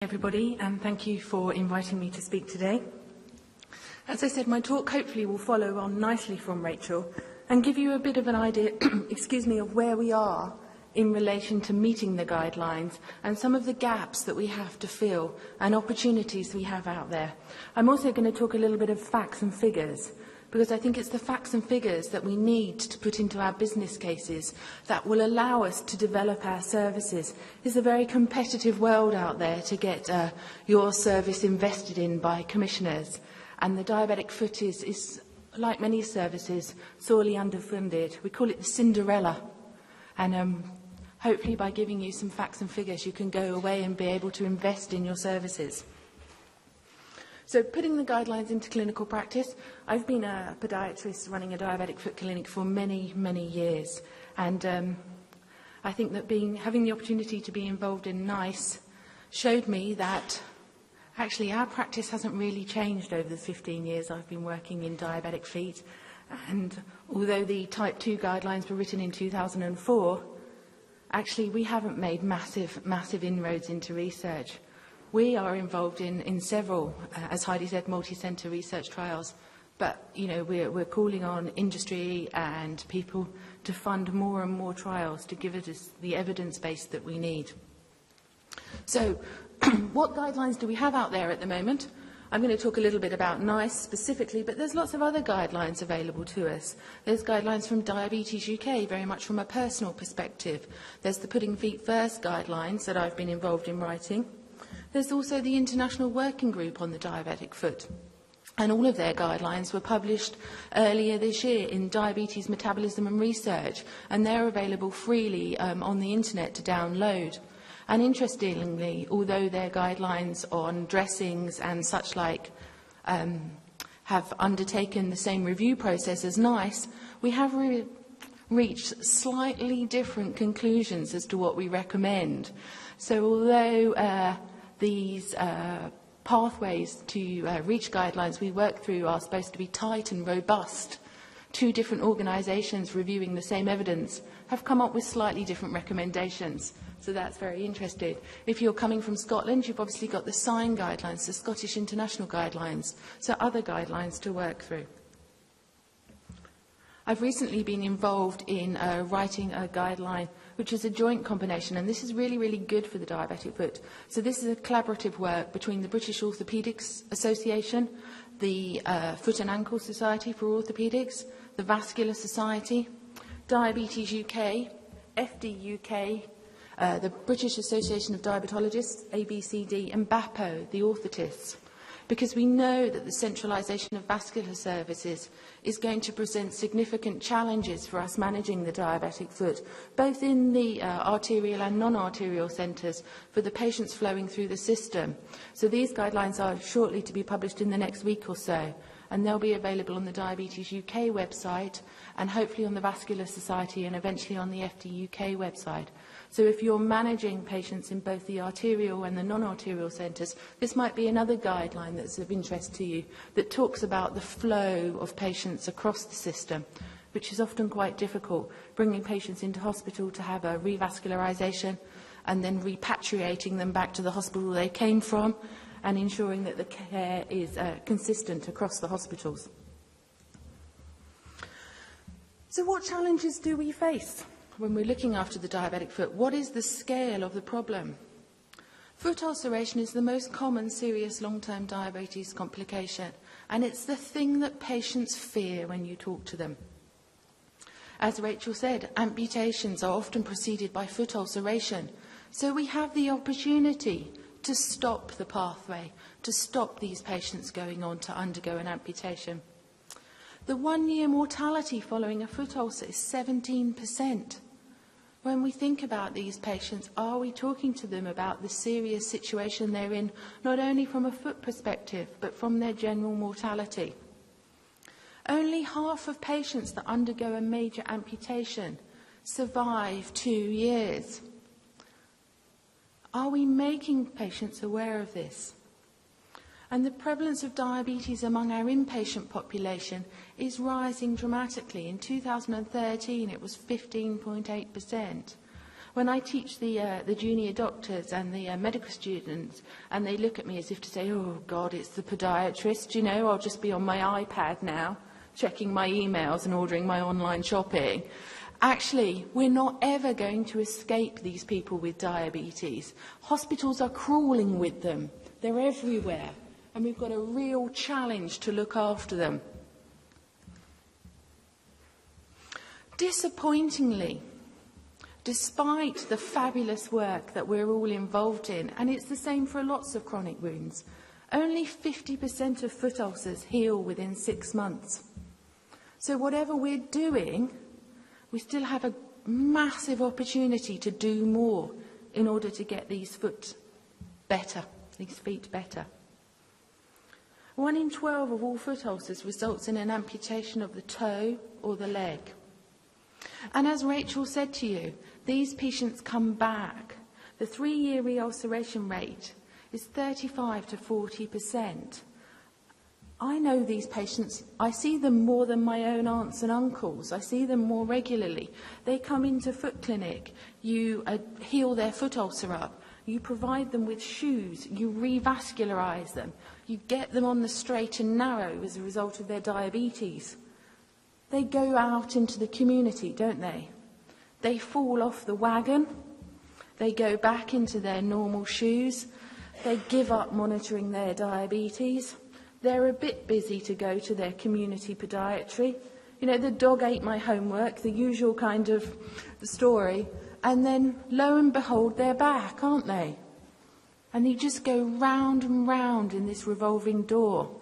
Everybody, and thank you for inviting me to speak today. As I said, my talk hopefully will follow on nicely from Rachel and give you a bit of an idea of where we are in relation to meeting the guidelines and some of the gaps that we have to fill and opportunities we have out there. I'm also going to talk a little bit of facts and figures, because I think it's the facts and figures that we need to put into our business cases that will allow us to develop our services. It's a very competitive world out there to get your service invested in by commissioners, and the diabetic foot is, like many services, sorely underfunded. We call it the Cinderella, and hopefully by giving you some facts and figures you can go away and be able to invest in your services. So putting the guidelines into clinical practice, I've been a podiatrist running a diabetic foot clinic for many, many years. And I think that having the opportunity to be involved in NICE showed me that actually our practice hasn't really changed over the 15 years I've been working in diabetic feet. And although the Type 2 guidelines were written in 2004, actually we haven't made massive inroads into research. We are involved in several, as Heidi said, multi-centre research trials, but we're calling on industry and people to fund more and more trials to give us the evidence base that we need. So, what guidelines do we have out there at the moment? I'm going to talk a little bit about NICE specifically, but there's lots of other guidelines available to us. There's guidelines from Diabetes UK, very much from a personal perspective. There's the Putting Feet First guidelines that I've been involved in writing. There's also the International Working Group on the Diabetic Foot, and all of their guidelines were published earlier this year in Diabetes Metabolism and Research, and they're available freely on the internet to download. And interestingly, although their guidelines on dressings and such like have undertaken the same review process as NICE, we have reached slightly different conclusions as to what we recommend. So although these pathways to reach guidelines we work through are supposed to be tight and robust, two different organisations reviewing the same evidence have come up with slightly different recommendations. So that's very interesting. If you're coming from Scotland, you've obviously got the SIGN guidelines, the Scottish International Guidelines, so other guidelines to work through. I've recently been involved in writing a guideline which is a joint combination, and this is really, really good for the diabetic foot. So this is a collaborative work between the British Orthopaedics Association, the Foot and Ankle Society for Orthopaedics, the Vascular Society, Diabetes UK, FD UK, the British Association of Diabetologists, ABCD, and BAPO, the orthotists, because we know that the centralisation of vascular services is going to present significant challenges for us managing the diabetic foot, both in the arterial and non-arterial centres for the patients flowing through the system. So these guidelines are shortly to be published in the next week or so, and they'll be available on the Diabetes UK website and hopefully on the Vascular Society and eventually on the FD UK website. So if you're managing patients in both the arterial and the non-arterial centres, this might be another guideline that's of interest to you that talks about the flow of patients across the system, which is often quite difficult, bringing patients into hospital to have a revascularisation and then repatriating them back to the hospital they came from and ensuring that the care is consistent across the hospitals. So what challenges do we face when we're looking after the diabetic foot? What is the scale of the problem? Foot ulceration is the most common serious long-term diabetes complication, and it's the thing that patients fear when you talk to them. As Rachel said, amputations are often preceded by foot ulceration, so we have the opportunity to stop the pathway, to stop these patients going on to undergo an amputation. The one-year mortality following a foot ulcer is 17%. When we think about these patients, are we talking to them about the serious situation they're in, not only from a foot perspective, but from their general mortality? Only half of patients that undergo a major amputation survive 2 years. Are we making patients aware of this? And the prevalence of diabetes among our inpatient population is rising dramatically. In 2013, it was 15.8%. When I teach the junior doctors and the medical students, and they look at me as if to say, oh, God, it's the podiatrist, you know, I'll just be on my iPad now, checking my emails and ordering my online shopping. Actually, we're not ever going to escape these people with diabetes. Hospitals are crawling with them. They're everywhere. And we've got a real challenge to look after them. Disappointingly, despite the fabulous work that we're all involved in, and it's the same for lots of chronic wounds, only 50% of foot ulcers heal within 6 months. So whatever we're doing, we still have a massive opportunity to do more in order to get these feet better. 1 in 12 of all foot ulcers results in an amputation of the toe or the leg. And as Rachel said to you, these patients come back. The 3-year re-ulceration rate is 35 to 40%. I know these patients. I see them more than my own aunts and uncles. I see them more regularly. They come into foot clinic. You heal their foot ulcer up. You provide them with shoes. You revascularize them. You get them on the straight and narrow as a result of their diabetes. They go out into the community, don't they? They fall off the wagon. They go back into their normal shoes. They give up monitoring their diabetes. They're a bit busy to go to their community podiatry. You know, the dog ate my homework, the usual kind of story. And then, lo and behold, they're back, aren't they? And you just go round and round in this revolving door.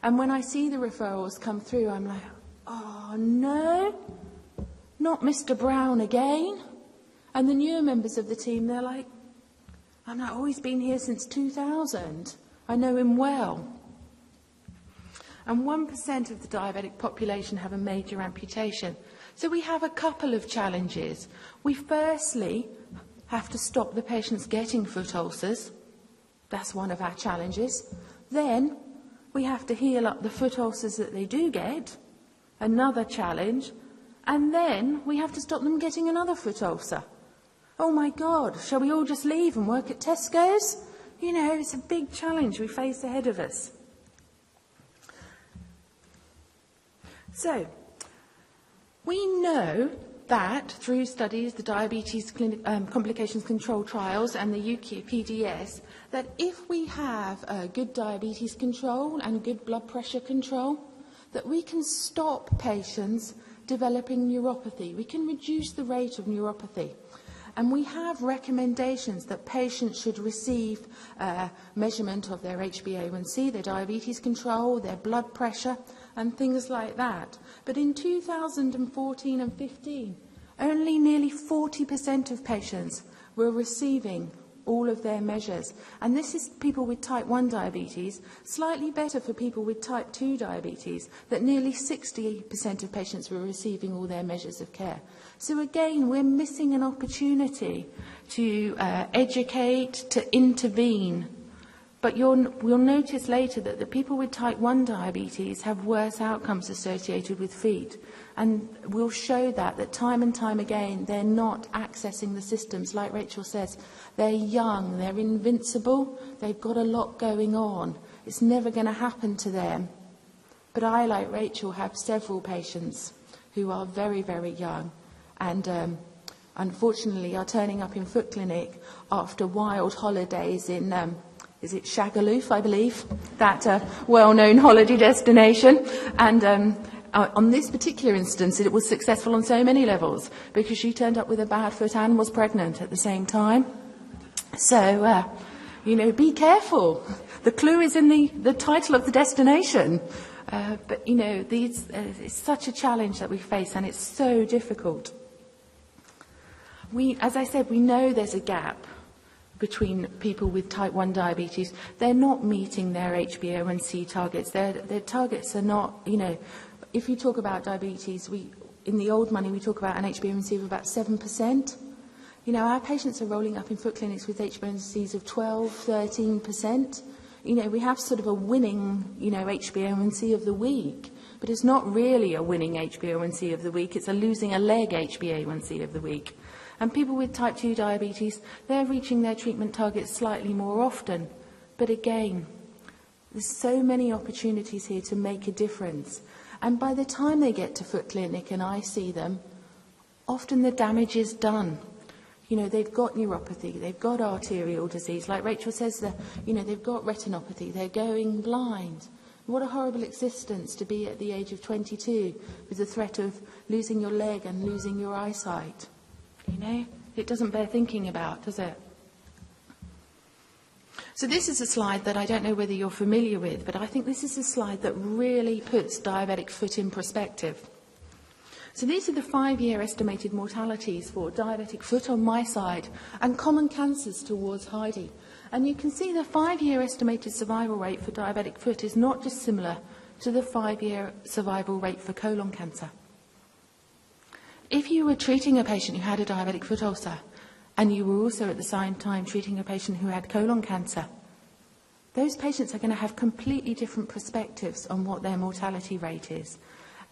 And when I see the referrals come through, I'm like, oh, no, not Mr. Brown again. And the newer members of the team, they're like, oh, he's been here since 2000. I know him well. And 1% of the diabetic population have a major amputation. So we have a couple of challenges. We firstly have to stop the patients getting foot ulcers. That's one of our challenges. Then we have to heal up the foot ulcers that they do get. Another challenge. And then we have to stop them getting another foot ulcer. Oh my God, shall we all just leave and work at Tesco's? You know, it's a big challenge we face ahead of us. So, we know that through studies, the Diabetes Complications Control Trials and the UK PDS, that if we have good diabetes control and good blood pressure control, that we can stop patients developing neuropathy. We can reduce the rate of neuropathy. And we have recommendations that patients should receive measurement of their HbA1c, their diabetes control, their blood pressure, and things like that. But in 2014 and 15, only nearly 40% of patients were receiving all of their measures. And this is people with type 1 diabetes, slightly better for people with type 2 diabetes, that nearly 60% of patients were receiving all their measures of care. So again, we're missing an opportunity to educate, to intervene. But we'll notice later that the people with type 1 diabetes have worse outcomes associated with feet. And we'll show that time and time again, they're not accessing the systems. Like Rachel says, they're young, they're invincible, they've got a lot going on. It's never going to happen to them. But I, like Rachel, have several patients who are very, very young and unfortunately are turning up in foot clinic after wild holidays in is it Shagaloof, I believe, that well-known holiday destination. And on this particular instance, it was successful on so many levels because she turned up with a bad foot and was pregnant at the same time. So, you know, be careful. The clue is in the title of the destination. But, you know, it's such a challenge that we face, and it's so difficult. As I said, we know there's a gap between people with type 1 diabetes. They're not meeting their HbA1c targets. Their targets are not, you know, if you talk about diabetes, in the old money we talk about an HbA1c of about 7%. You know, our patients are rolling up in foot clinics with HbA1cs of 12, 13%. You know, we have sort of a winning, you know, HbA1c of the week, but it's not really a winning HbA1c of the week. It's a losing a leg HbA1c of the week. And people with type 2 diabetes, they're reaching their treatment targets slightly more often. But again, there's so many opportunities here to make a difference. And by the time they get to Foot Clinic and I see them, often the damage is done. You know, they've got neuropathy, they've got arterial disease. Like Rachel says, they've got retinopathy, they're going blind. What a horrible existence to be at the age of 22 with the threat of losing your leg and losing your eyesight. You know, it doesn't bear thinking about, does it? So this is a slide that I don't know whether you're familiar with, but I think this is a slide that really puts diabetic foot in perspective. So these are the 5-year estimated mortalities for diabetic foot on my side and common cancers towards Heidi. And you can see the 5-year estimated survival rate for diabetic foot is not dissimilar to the 5-year survival rate for colon cancer. If you were treating a patient who had a diabetic foot ulcer, and you were also at the same time treating a patient who had colon cancer, those patients are going to have completely different perspectives on what their mortality rate is.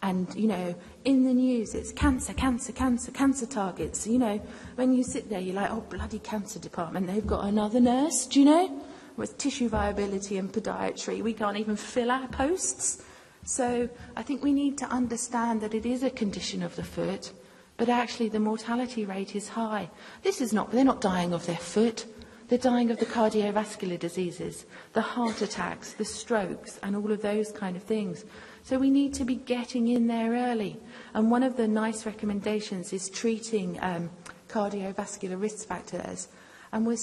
And, you know, in the news, it's cancer, cancer, cancer, cancer targets. You know, when you sit there, you're like, oh, bloody cancer department, they've got another nurse, do you know? With tissue viability and podiatry, we can't even fill our posts. So I think we need to understand that it is a condition of the foot, but actually the mortality rate is high. They're not dying of their foot. They're dying of the cardiovascular diseases, the heart attacks, the strokes, and all of those kind of things. So we need to be getting in there early. And one of the nice recommendations is treating cardiovascular risk factors. And we're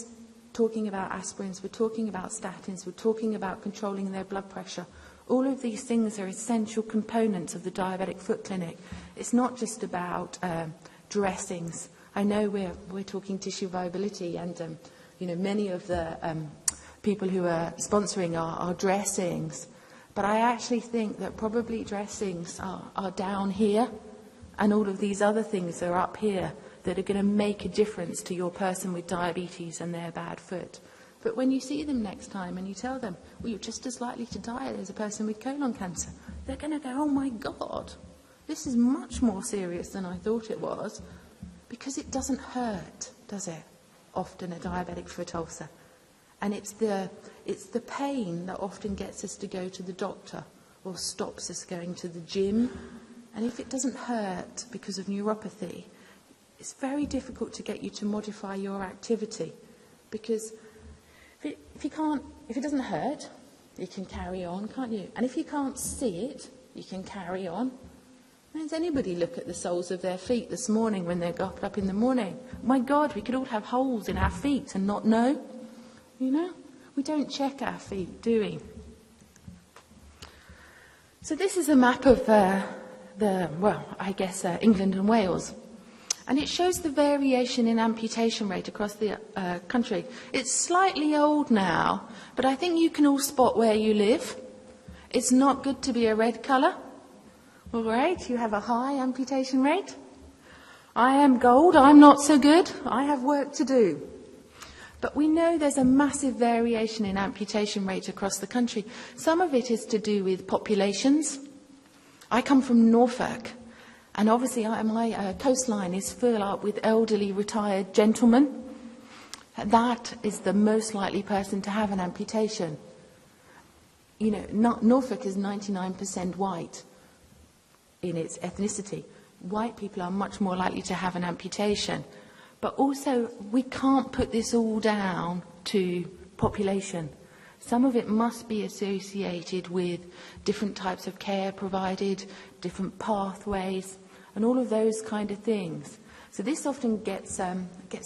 talking about aspirins, we're talking about statins, we're talking about controlling their blood pressure. All of these things are essential components of the diabetic foot clinic. It's not just about dressings. I know we're talking tissue viability, and you know, many of the people who are sponsoring are dressings. But I actually think that probably dressings are down here, and all of these other things are up here that are going to make a difference to your person with diabetes and their bad foot. But when you see them next time and you tell them, well, you're just as likely to die as a person with colon cancer, they're going to go, oh my God, this is much more serious than I thought it was, because it doesn't hurt, does it? Often a diabetic foot ulcer. And it's the pain that often gets us to go to the doctor or stops us going to the gym. And if it doesn't hurt because of neuropathy, it's very difficult to get you to modify your activity. Because if it doesn't hurt, you can carry on, can't you? And if you can't see it, you can carry on. Does anybody look at the soles of their feet this morning when they got up in the morning? My God, we could all have holes in our feet and not know. You know, we don't check our feet, do we? So this is a map of England and Wales. And it shows the variation in amputation rate across the country. It's slightly old now, but I think you can all spot where you live. It's not good to be a red colour. All right, you have a high amputation rate. I am gold, I'm not so good. I have work to do. But we know there's a massive variation in amputation rate across the country. Some of it is to do with populations. I come from Norfolk, and obviously my coastline is full up with elderly retired gentlemen. That is the most likely person to have an amputation. You know, Norfolk is 99% white in its ethnicity. White people are much more likely to have an amputation. But also, we can't put this all down to population. Some of it must be associated with different types of care provided, different pathways, and all of those kind of things. So this often gets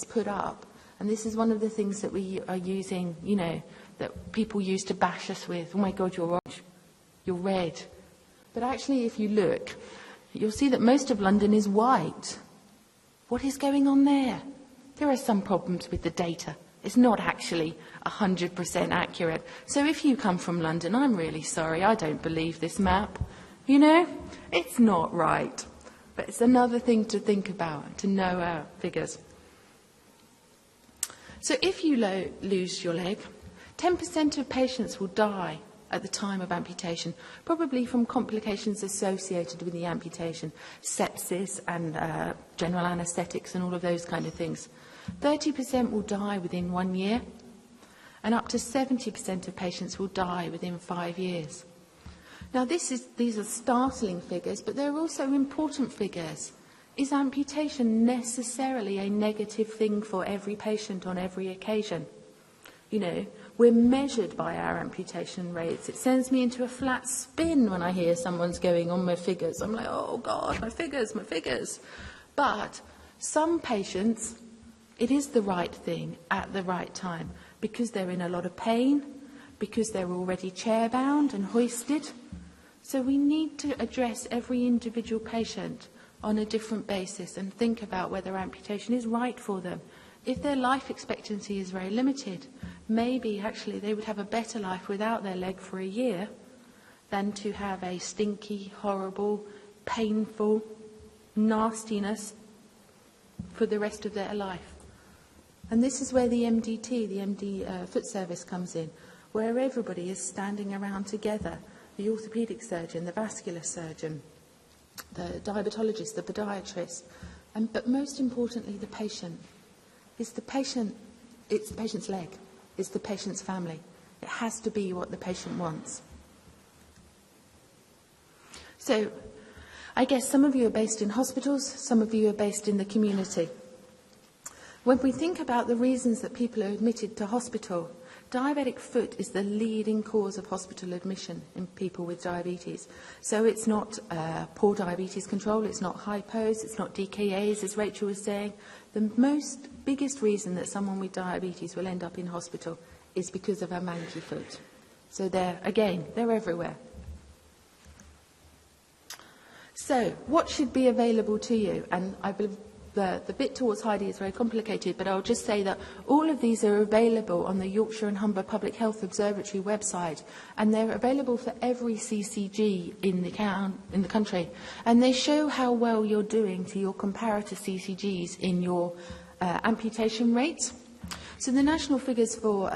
put up, and this is one of the things that we are using, you know, that people use to bash us with. Oh my God, you're orange, you're red. But actually, if you look, you'll see that most of London is white. What is going on there? There are some problems with the data. It's not actually 100% accurate. So if you come from London, I'm really sorry, I don't believe this map. You know, it's not right. But it's another thing to think about, to know our figures. So if you lose your leg, 10% of patients will die at the time of amputation, probably from complications associated with the amputation, sepsis and general anaesthetics and all of those kind of things. 30% will die within 1 year, and up to 70% of patients will die within 5 years. Now, these are startling figures, but they're also important figures. Is amputation necessarily a negative thing for every patient on every occasion? You know, we're measured by our amputation rates. It sends me into a flat spin when I hear someone's going on my figures. I'm like, oh God, my figures, my figures. But some patients, it is the right thing at the right time because they're in a lot of pain, because they're already chair-bound and hoisted. So we need to address every individual patient on a different basis and think about whether amputation is right for them. If their life expectancy is very limited, maybe actually they would have a better life without their leg for a year than to have a stinky, horrible, painful nastiness for the rest of their life. And this is where the MDT, the MD foot service comes in, where everybody is standing around together. The orthopaedic surgeon, the vascular surgeon, the diabetologist, the podiatrist, but most importantly, the patient. It's the patient's leg. It's the patient's family. It has to be what the patient wants. So, I guess some of you are based in hospitals, some of you are based in the community. When we think about the reasons that people are admitted to hospital, diabetic foot is the leading cause of hospital admission in people with diabetes. So it's not poor diabetes control, it's not hypos, it's not DKAs, as Rachel was saying. The biggest reason that someone with diabetes will end up in hospital is because of a manky foot. So they're everywhere. So what should be available to you? And I believe the bit towards Heidi is very complicated, but I'll just say that all of these are available on the Yorkshire and Humber Public Health Observatory website, and they're available for every CCG in the country. And they show how well you're doing to your comparator CCGs in your amputation rates. So the national figures for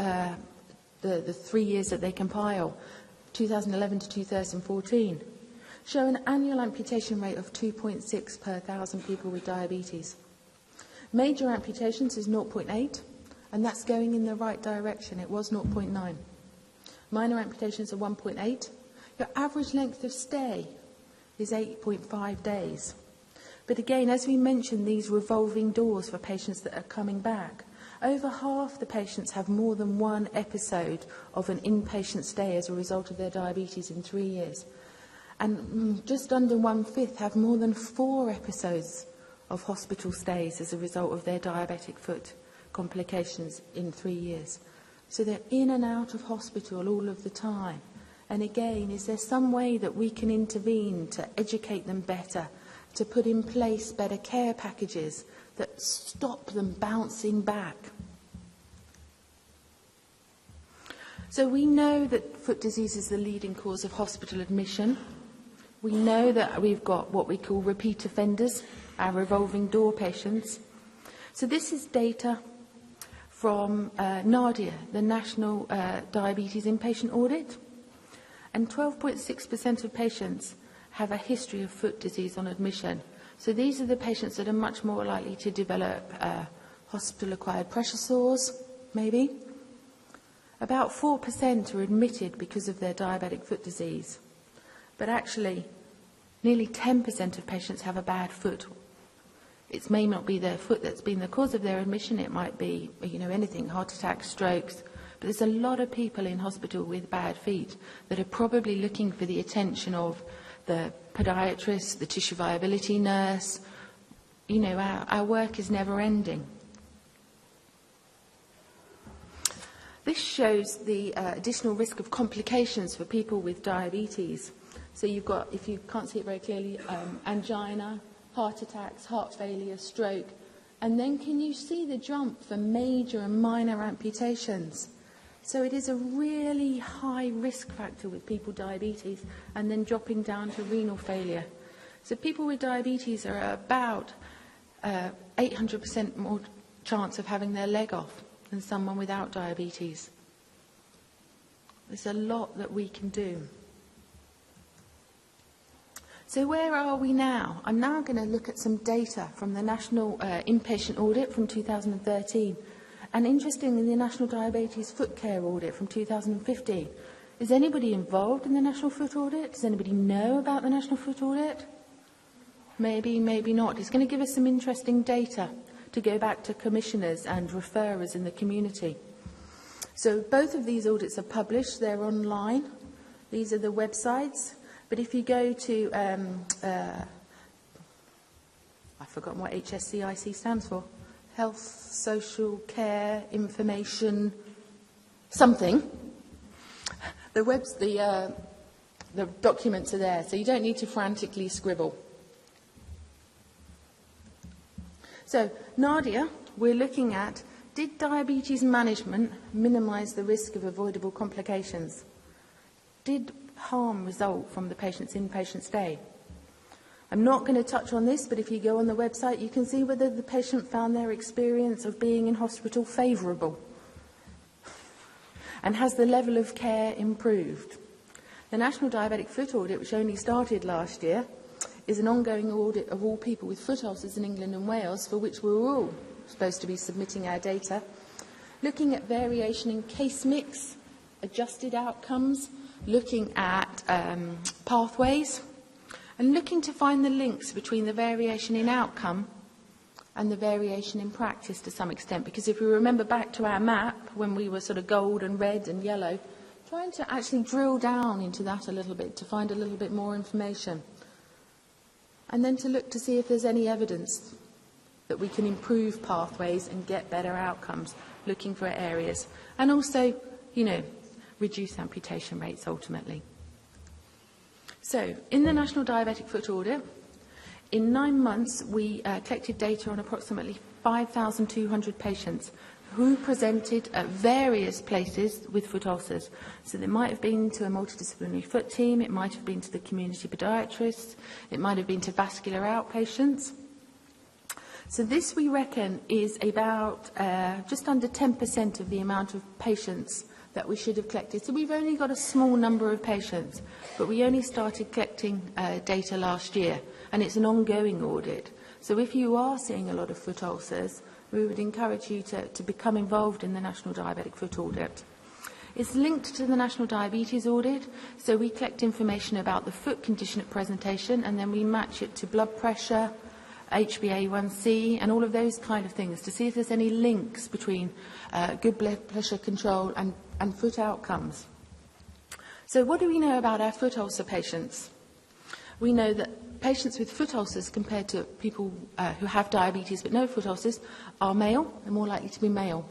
the 3 years that they compile, 2011 to 2014, show an annual amputation rate of 2.6 per 1,000 people with diabetes. Major amputations is 0.8, and that's going in the right direction. It was 0.9. Minor amputations are 1.8. Your average length of stay is 8.5 days. But again, as we mentioned, these revolving doors for patients that are coming back, over half the patients have more than one episode of an inpatient stay as a result of their diabetes in 3 years. And just under 1/5 have more than 4 episodes of hospital stays as a result of their diabetic foot complications in 3 years. So they're in and out of hospital all of the time. And again, is there some way that we can intervene to educate them better, to put in place better care packages that stop them bouncing back? So we know that foot disease is the leading cause of hospital admission. We know that we've got what we call repeat offenders, our revolving door patients. So this is data from NaDIA, the National Diabetes Inpatient Audit. And 12.6% of patients have a history of foot disease on admission. So these are the patients that are much more likely to develop hospital-acquired pressure sores, maybe. About 4% are admitted because of their diabetic foot disease. But actually, nearly 10% of patients have a bad foot. It may not be their foot that's been the cause of their admission. It might be, anything, heart attacks, strokes. But there's a lot of people in hospital with bad feet that are probably looking for the attention of the podiatrist, the tissue viability nurse. Our work is never ending. This shows the additional risk of complications for people with diabetes. So you've got, if you can't see it very clearly, angina, heart attacks, heart failure, stroke. And then can you see the jump for major and minor amputations? So it is a really high risk factor with people with diabetes, and then dropping down to renal failure. So people with diabetes are about 800% more chance of having their leg off than someone without diabetes. There's a lot that we can do. So where are we now? I'm now going to look at some data from the National Inpatient Audit from 2013, and interestingly, the National Diabetes Footcare Audit from 2015. Is anybody involved in the National Foot Audit? Does anybody know about the National Foot Audit? Maybe, maybe not. It's going to give us some interesting data to go back to commissioners and referrers in the community. So both of these audits are published. They're online. These are the websites. But if you go to, I've forgotten what HSCIC stands for, Health, Social Care, Information, something. The documents are there, so you don't need to frantically scribble. So, NaDIA, we're looking at, did diabetes management minimise the risk of avoidable complications? Did harm result from the patient's inpatient stay? I'm not going to touch on this, but if you go on the website, you can see whether the patient found their experience of being in hospital favourable. And has the level of care improved? The National Diabetic Foot Audit, which only started last year, is an ongoing audit of all people with foot ulcers in England and Wales, for which we're all supposed to be submitting our data, looking at variation in case mix, adjusted outcomes, looking at pathways, and looking to find the links between the variation in outcome and the variation in practice to some extent. Because if we remember back to our map, when we were sort of gold and red and yellow, trying to actually drill down into that a little bit to find a little bit more information. And then to look to see if there's any evidence that we can improve pathways and get better outcomes, looking for areas. And also, reduce amputation rates ultimately. So, in the National Diabetic Foot Audit, in 9 months, we collected data on approximately 5,200 patients who presented at various places with foot ulcers. So they might have been to a multidisciplinary foot team, it might have been to the community podiatrists, it might have been to vascular outpatients. So this, we reckon, is about just under 10% of the amount of patients that we should have collected. So we've only got a small number of patients, but we only started collecting data last year, and it's an ongoing audit. So if you are seeing a lot of foot ulcers, we would encourage you to become involved in the National Diabetic Foot Audit. It's linked to the National Diabetes Audit, so we collect information about the foot condition at presentation, and then we match it to blood pressure, HbA1c, and all of those kind of things to see if there's any links between good blood pressure control and foot outcomes. So what do we know about our foot ulcer patients? We know that patients with foot ulcers compared to people who have diabetes but no foot ulcers are male, they're more likely to be male.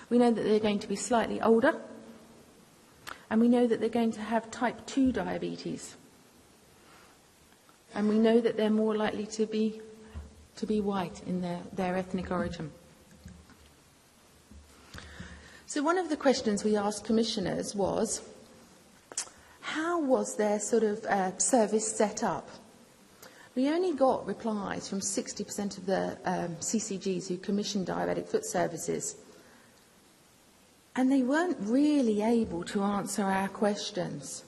We know that they're going to be slightly older, and we know that they're going to have type 2 diabetes. And we know that they're more likely to be white in their ethnic origin. So one of the questions we asked commissioners was, how was their sort of service set up? We only got replies from 60% of the CCGs who commissioned diabetic foot services. And they weren't really able to answer our questions.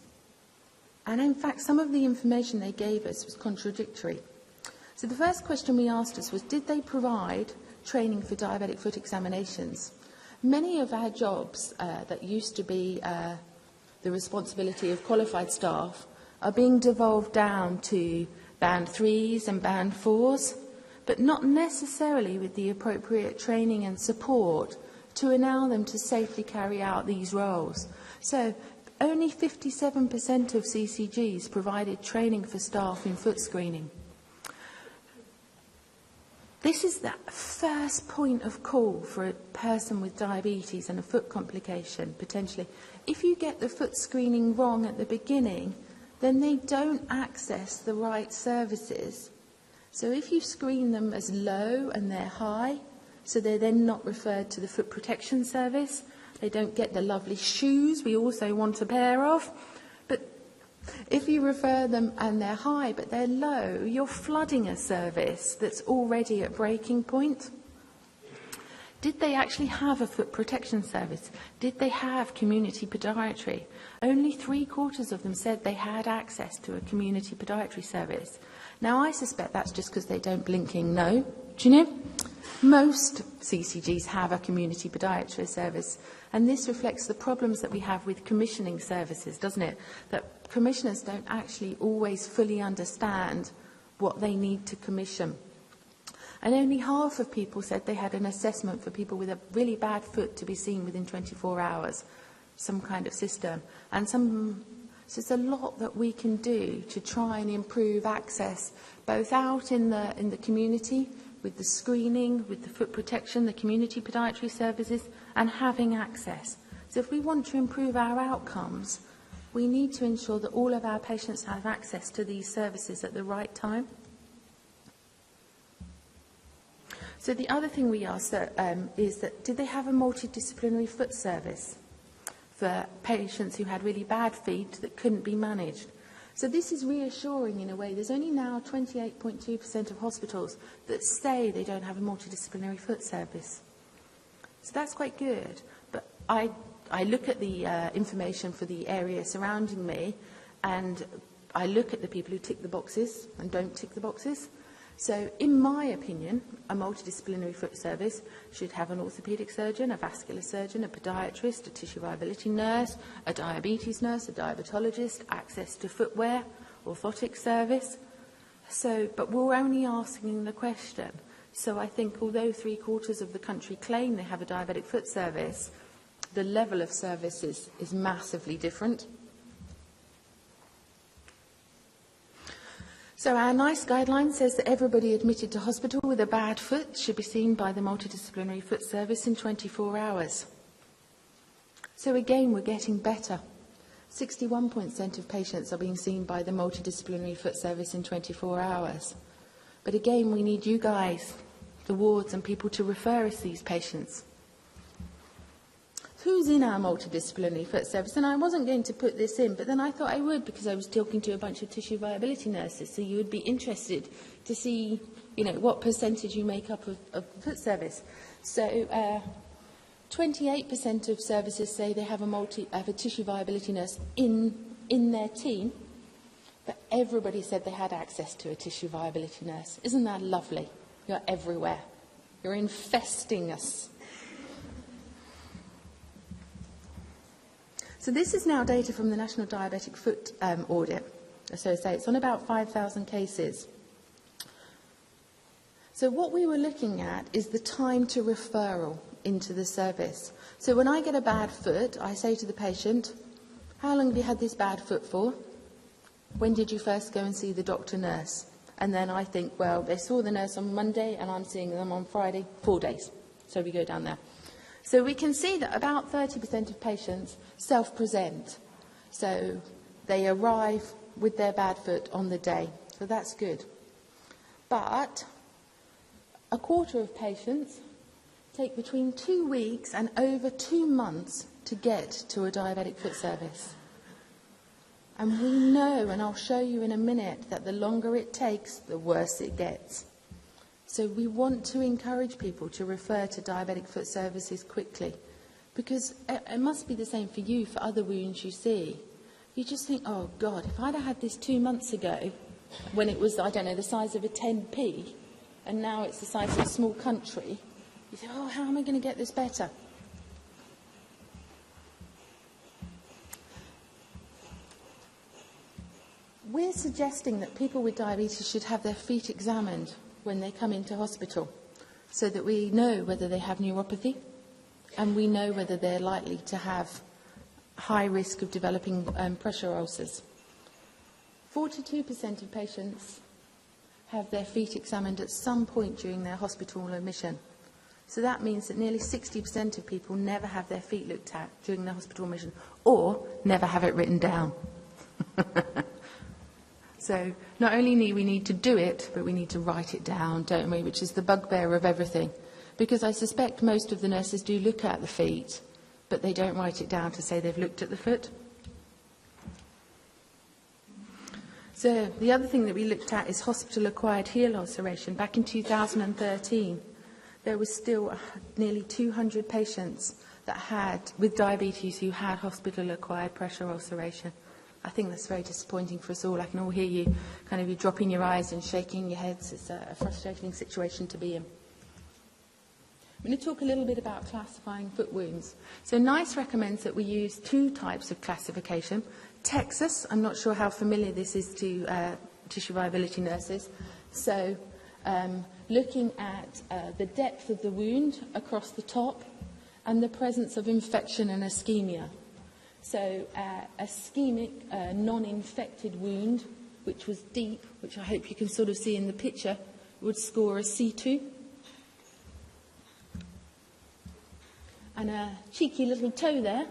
And in fact, some of the information they gave us was contradictory. So the first question we asked us was, did they provide training for diabetic foot examinations? Many of our jobs that used to be the responsibility of qualified staff are being devolved down to band 3s and band 4s, but not necessarily with the appropriate training and support to allow them to safely carry out these roles. So only 57% of CCGs provided training for staff in foot screening. This is the first point of call for a person with diabetes and a foot complication, potentially. If you get the foot screening wrong at the beginning, then they don't access the right services. So if you screen them as low and they're high, so they're then not referred to the foot protection service, they don't get the lovely shoes we also want a pair of. But if you refer them and they're high but they're low, you're flooding a service that's already at breaking point. Did they actually have a foot protection service? Did they have community podiatry? Only 3/4 of them said they had access to a community podiatry service. Now, I suspect that's just because they don't blinking know. Do you know? Most CCGs have a community podiatry service, and this reflects the problems that we have with commissioning services, doesn't it? That commissioners don't actually always fully understand what they need to commission. And only half of people said they had an assessment for people with a really bad foot to be seen within 24 hours, some kind of system. And so there's a lot that we can do to try and improve access, both out in the community, with the screening, with the foot protection, the community podiatry services, and having access. So if we want to improve our outcomes, we need to ensure that all of our patients have access to these services at the right time. So the other thing we asked is that, did they have a multidisciplinary foot service for patients who had really bad feet that couldn't be managed? So this is reassuring in a way. There's only now 28.2% of hospitals that say they don't have a multidisciplinary foot service. So that's quite good. But I look at the information for the area surrounding me, and I look at the people who tick the boxes and don't tick the boxes. So, in my opinion, a multidisciplinary foot service should have an orthopaedic surgeon, a vascular surgeon, a podiatrist, a tissue viability nurse, a diabetes nurse, a diabetologist, access to footwear, orthotic service. So, but we're only asking the question. So I think although 3/4 of the country claim they have a diabetic foot service, the level of service is massively different. So our NICE guideline says that everybody admitted to hospital with a bad foot should be seen by the multidisciplinary foot service in 24 hours. So again, we're getting better. 61% of patients are being seen by the multidisciplinary foot service in 24 hours. But again, we need you guys, the wards and people, to refer us these patients. Who's in our multidisciplinary foot service? And I wasn't going to put this in, but then I thought I would, because I was talking to a bunch of tissue viability nurses, so you would be interested to see, what percentage you make up of foot service. So 28% of services say they have a tissue viability nurse in their team, but everybody said they had access to a tissue viability nurse. Isn't that lovely? You're everywhere. You're infesting us. So this is now data from the National Diabetic Foot Audit Associated. It's on about 5,000 cases. So what we were looking at is the time to referral into the service. So when I get a bad foot, I say to the patient, how long have you had this bad foot for? When did you first go and see the doctor nurse? And then I think, well, they saw the nurse on Monday and I'm seeing them on Friday, 4 days. So we go down there. So we can see that about 30% of patients self-present. So they arrive with their bad foot on the day. So that's good. But a quarter of patients take between 2 weeks and over 2 months to get to a diabetic foot service. And we know, and I'll show you in a minute, that the longer it takes, the worse it gets. So we want to encourage people to refer to diabetic foot services quickly, because it must be the same for you, for other wounds you see. You just think, oh God, if I'd have had this 2 months ago, when it was, I don't know, the size of a 10p, and now it's the size of a small country, you think, oh, how am I going to get this better? We're suggesting that people with diabetes should have their feet examined when they come into hospital, so that we know whether they have neuropathy and we know whether they're likely to have high risk of developing pressure ulcers. 42% of patients have their feet examined at some point during their hospital admission. So that means that nearly 60% of people never have their feet looked at during their hospital admission, or never have it written down. So not only do we need to do it, but we need to write it down, don't we, which is the bugbear of everything. Because I suspect most of the nurses do look at the feet, but they don't write it down to say they've looked at the foot. So the other thing that we looked at is hospital-acquired heel ulceration. Back in 2013, there was still nearly 200 patients that had, with diabetes, who had hospital-acquired pressure ulceration. I think that's very disappointing for us all. I can all hear you kind of dropping your eyes and shaking your heads. It's a frustrating situation to be in. I'm going to talk a little bit about classifying foot wounds. So NICE recommends that we use 2 types of classification. Texas, I'm not sure how familiar this is to tissue viability nurses. So looking at the depth of the wound across the top and the presence of infection and ischemia. So a ischemic, non-infected wound, which was deep, which I hope you can sort of see in the picture, would score a C2. And a cheeky little toe there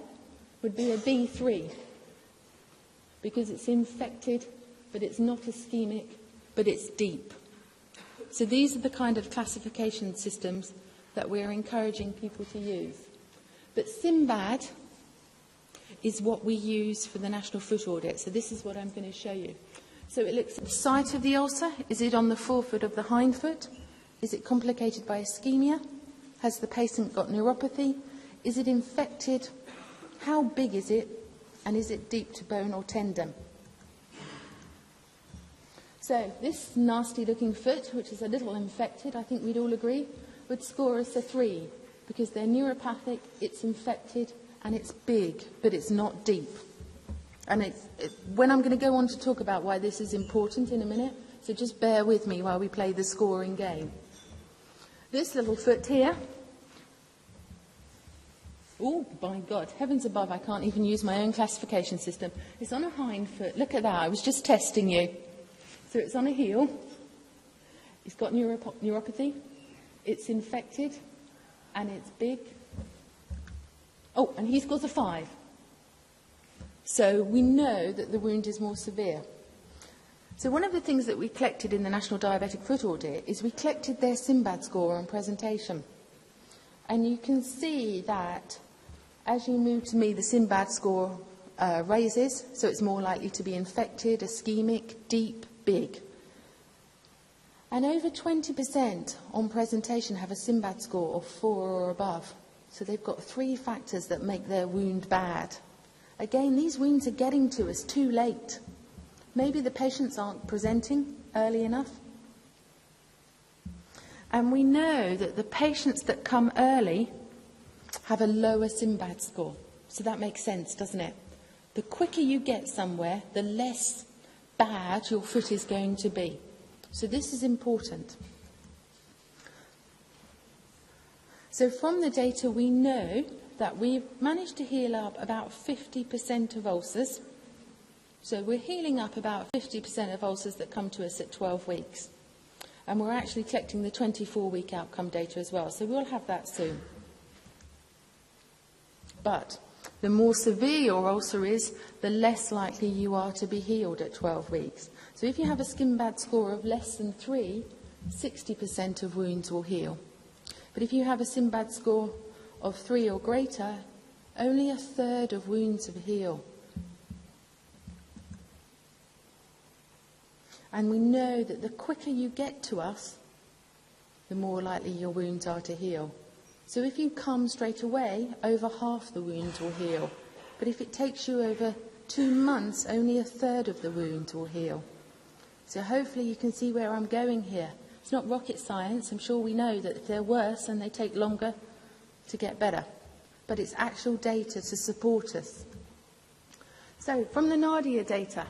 would be a B3, because it's infected, but it's not ischemic, but it's deep. So these are the kind of classification systems that we're encouraging people to use. But SINBAD is what we use for the National Foot Audit. So this is what I'm going to show you. So it looks at the site of the ulcer. Is it on the forefoot of the hind foot? Is it complicated by ischemia? Has the patient got neuropathy? Is it infected? How big is it? And is it deep to bone or tendon? So this nasty-looking foot, which is a little infected, I think we'd all agree, would score us a 3, because they're neuropathic, it's infected, and it's big, but it's not deep. And when I'm going to go on to talk about why this is important in a minute, so just bear with me while we play the scoring game. This little foot here, oh, my God, heavens above, I can't even use my own classification system. It's on a hind foot. Look at that, I was just testing you. So it's on a heel. It's got neuropathy. It's infected. And it's big. Oh, and he scores a 5. So we know that the wound is more severe. So one of the things that we collected in the National Diabetic Foot Audit is we collected their SINBAD score on presentation. And you can see that as you move to me, the SINBAD score raises, so it's more likely to be infected, ischemic, deep, big. And over 20% on presentation have a SINBAD score of 4 or above. So they've got 3 factors that make their wound bad. Again, these wounds are getting to us too late. Maybe the patients aren't presenting early enough. And we know that the patients that come early have a lower SINBAD score. So that makes sense, doesn't it? The quicker you get somewhere, the less bad your foot is going to be. So this is important. So from the data, we know that we've managed to heal up about 50% of ulcers. So we're healing up about 50% of ulcers that come to us at 12 weeks. And we're actually collecting the 24-week outcome data as well. So we'll have that soon. But the more severe your ulcer is, the less likely you are to be healed at 12 weeks. So if you have a SINBAD score of less than 3, 60% of wounds will heal. But if you have a SINBAD score of 3 or greater, only a third of wounds will heal. And we know that the quicker you get to us, the more likely your wounds are to heal. So if you come straight away, over half the wounds will heal. But if it takes you over 2 months, only a third of the wounds will heal. So hopefully you can see where I'm going here. It's not rocket science. I'm sure we know that if they're worse, then they take longer to get better. But it's actual data to support us. So from the NaDIA data,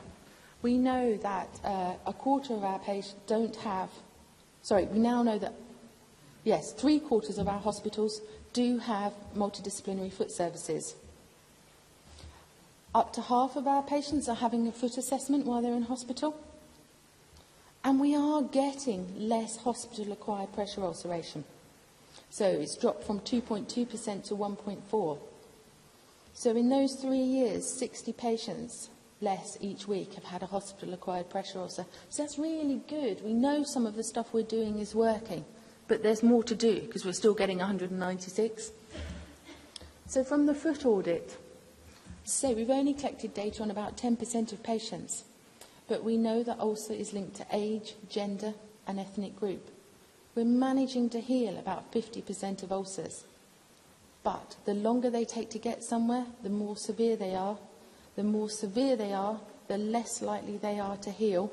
we know that a quarter of our patients don't have... we now know that, yes, 3/4 of our hospitals do have multidisciplinary foot services. Up to half of our patients are having a foot assessment while they're in hospital. And we are getting less hospital-acquired pressure ulceration. So it's dropped from 2.2% to 1.4%. So in those 3 years, 60 patients less each week have had a hospital-acquired pressure ulcer. So that's really good. We know some of the stuff we're doing is working, but there's more to do because we're still getting 196. So from the foot audit, we've only collected data on about 10% of patients, but we know that ulcer is linked to age, gender and ethnic group. We're managing to heal about 50% of ulcers. But the longer they take to get somewhere, the more severe they are. The more severe they are, the less likely they are to heal.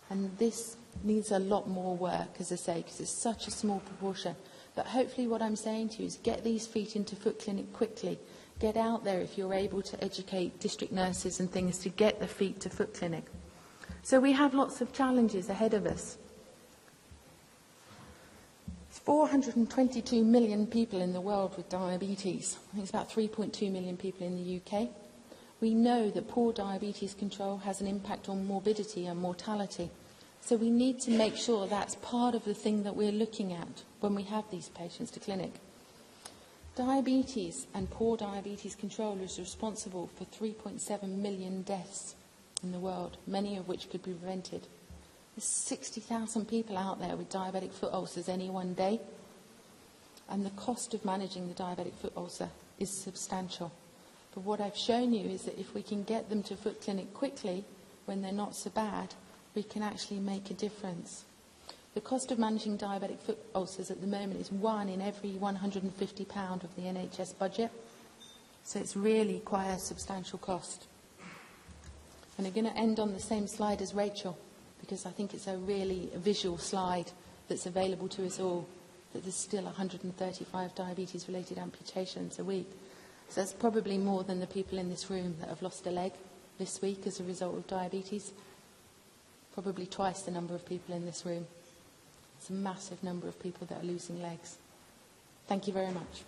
And this needs a lot more work, as I say, because it's such a small proportion. But hopefully what I'm saying to you is get these feet into foot clinic quickly. Get out there if you're able to educate district nurses and things to get the feet to foot clinic. So we have lots of challenges ahead of us. 422 million people in the world with diabetes. I think it's about 3.2 million people in the UK. We know that poor diabetes control has an impact on morbidity and mortality. So we need to make sure that's part of the thing that we're looking at when we have these patients to clinic. Diabetes and poor diabetes control is responsible for 3.7 million deaths in the world, many of which could be prevented. There's 60,000 people out there with diabetic foot ulcers any one day, and the cost of managing the diabetic foot ulcer is substantial. But what I've shown you is that if we can get them to foot clinic quickly, when they're not so bad, we can actually make a difference. The cost of managing diabetic foot ulcers at the moment is 1 in every £150 of the NHS budget, so it's really quite a substantial cost. And I'm going to end on the same slide as Rachel, because I think it's a really visual slide that's available to us all, that there's still 135 diabetes-related amputations a week. So that's probably more than the people in this room that have lost a leg this week as a result of diabetes. Probably twice the number of people in this room. It's a massive number of people that are losing legs. Thank you very much.